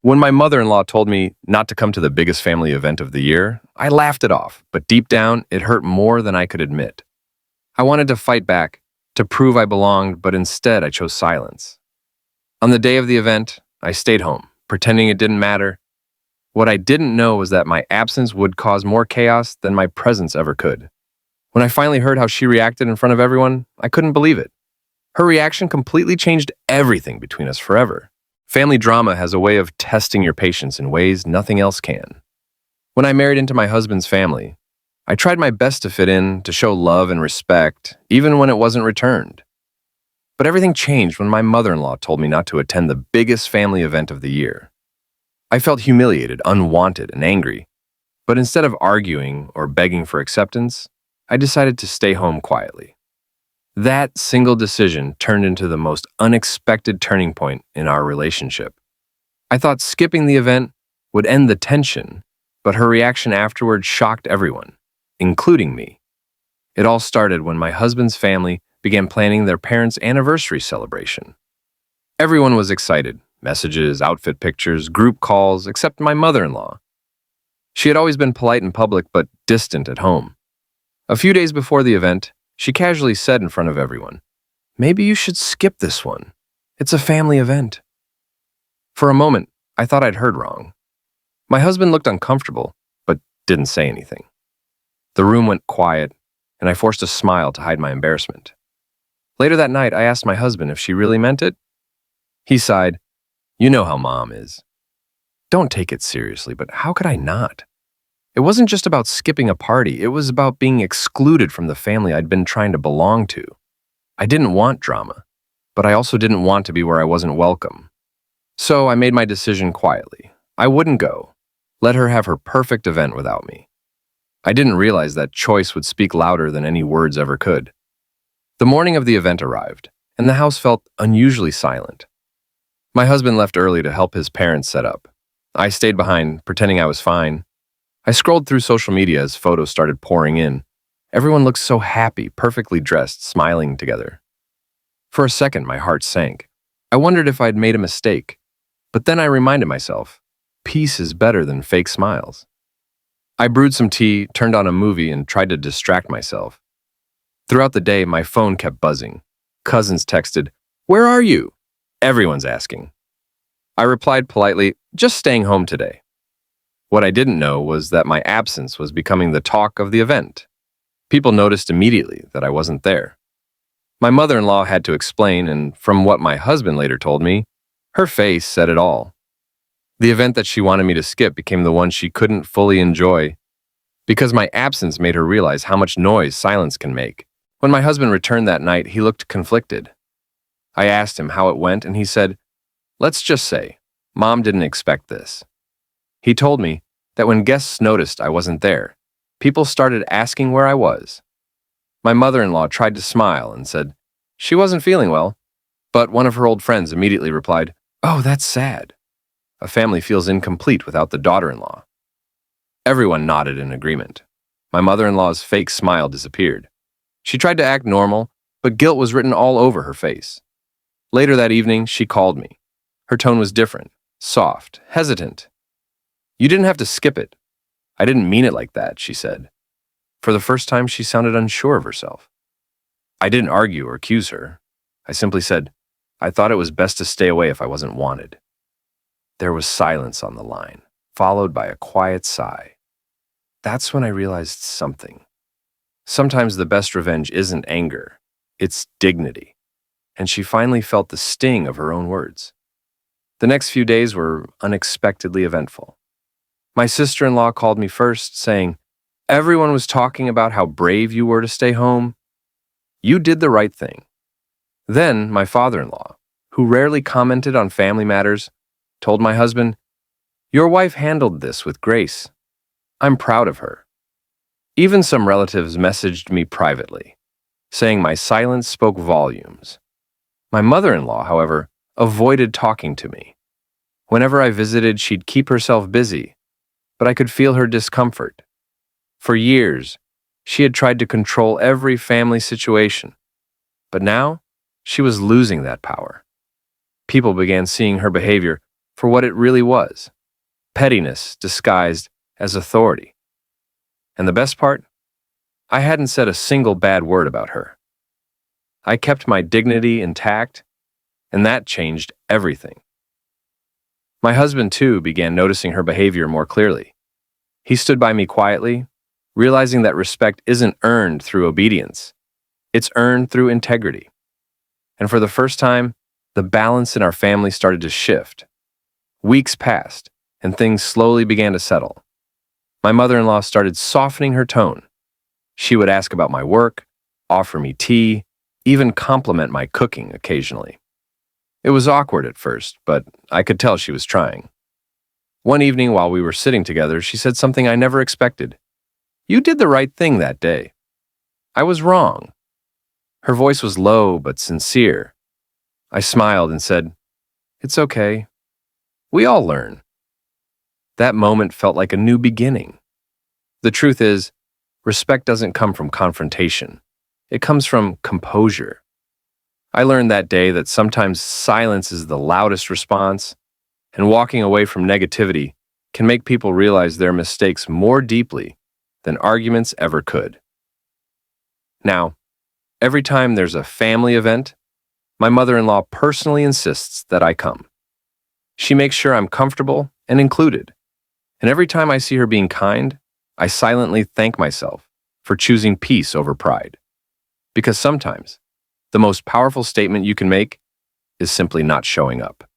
When my mother-in-law told me not to come to the biggest family event of the year, I laughed it off, but deep down, it hurt more than I could admit. I wanted to fight back, to prove I belonged, but instead I chose silence. On the day of the event, I stayed home, pretending it didn't matter. What I didn't know was that my absence would cause more chaos than my presence ever could. When I finally heard how she reacted in front of everyone, I couldn't believe it. Her reaction completely changed everything between us forever. Family drama has a way of testing your patience in ways nothing else can. When I married into my husband's family, I tried my best to fit in, to show love and respect, even when it wasn't returned. But everything changed when my mother-in-law told me not to attend the biggest family event of the year. I felt humiliated, unwanted, and angry. But instead of arguing or begging for acceptance, I decided to stay home quietly. That single decision turned into the most unexpected turning point in our relationship. I thought skipping the event would end the tension, but her reaction afterward shocked everyone, including me. It all started when my husband's family began planning their parents' anniversary celebration. Everyone was excited. Messages, outfit pictures, group calls, except my mother-in-law. She had always been polite in public but distant at home. A few days before the event, she casually said in front of everyone, "Maybe you should skip this one. It's a family event." For a moment, I thought I'd heard wrong. My husband looked uncomfortable, but didn't say anything. The room went quiet, and I forced a smile to hide my embarrassment. Later that night, I asked my husband if she really meant it. He sighed, "You know how Mom is. Don't take it seriously," but how could I not? It wasn't just about skipping a party, it was about being excluded from the family I'd been trying to belong to. I didn't want drama, but I also didn't want to be where I wasn't welcome. So I made my decision quietly. I wouldn't go. Let her have her perfect event without me. I didn't realize that choice would speak louder than any words ever could. The morning of the event arrived, and the house felt unusually silent. My husband left early to help his parents set up. I stayed behind, pretending I was fine. I scrolled through social media as photos started pouring in. Everyone looked so happy, perfectly dressed, smiling together. For a second, my heart sank. I wondered if I'd made a mistake. But then I reminded myself, peace is better than fake smiles. I brewed some tea, turned on a movie, and tried to distract myself. Throughout the day, my phone kept buzzing. Cousins texted, "Where are you?" Everyone's asking. I replied politely, "Just staying home today." What I didn't know was that my absence was becoming the talk of the event. People noticed immediately that I wasn't there. My mother-in-law had to explain, and from what my husband later told me, her face said it all. The event that she wanted me to skip became the one she couldn't fully enjoy, because my absence made her realize how much noise silence can make. When my husband returned that night, he looked conflicted. I asked him how it went, and he said, "Let's just say, Mom didn't expect this." He told me that when guests noticed I wasn't there, people started asking where I was. My mother-in-law tried to smile and said she wasn't feeling well, but one of her old friends immediately replied, "Oh, that's sad. A family feels incomplete without the daughter-in-law." Everyone nodded in agreement. My mother-in-law's fake smile disappeared. She tried to act normal, but guilt was written all over her face. Later that evening, she called me. Her tone was different, soft, hesitant. "You didn't have to skip it. I didn't mean it like that," she said. For the first time, she sounded unsure of herself. I didn't argue or accuse her. I simply said, I thought it was best to stay away if I wasn't wanted. There was silence on the line, followed by a quiet sigh. That's when I realized something. Sometimes the best revenge isn't anger, it's dignity. And she finally felt the sting of her own words. The next few days were unexpectedly eventful. My sister-in-law called me first, saying, "Everyone was talking about how brave you were to stay home. You did the right thing." Then my father-in-law, who rarely commented on family matters, told my husband, "Your wife handled this with grace. I'm proud of her." Even some relatives messaged me privately, saying my silence spoke volumes. My mother-in-law, however, avoided talking to me. Whenever I visited, she'd keep herself busy, but I could feel her discomfort. For years, she had tried to control every family situation, but now she was losing that power. People began seeing her behavior for what it really was: pettiness disguised as authority. And the best part? I hadn't said a single bad word about her. I kept my dignity intact, and that changed everything. My husband, too, began noticing her behavior more clearly. He stood by me quietly, realizing that respect isn't earned through obedience. It's earned through integrity. And for the first time, the balance in our family started to shift. Weeks passed, and things slowly began to settle. My mother-in-law started softening her tone. She would ask about my work, offer me tea, even compliment my cooking occasionally. It was awkward at first, but I could tell she was trying. One evening while we were sitting together, she said something I never expected. "You did the right thing that day." I was wrong. Her voice was low but sincere. I smiled and said, "It's okay. We all learn." That moment felt like a new beginning. The truth is, respect doesn't come from confrontation. It comes from composure. I learned that day that sometimes silence is the loudest response, and walking away from negativity can make people realize their mistakes more deeply than arguments ever could. Now, every time there's a family event, my mother-in-law personally insists that I come. She makes sure I'm comfortable and included. And every time I see her being kind, I silently thank myself for choosing peace over pride. Because sometimes, the most powerful statement you can make is simply not showing up.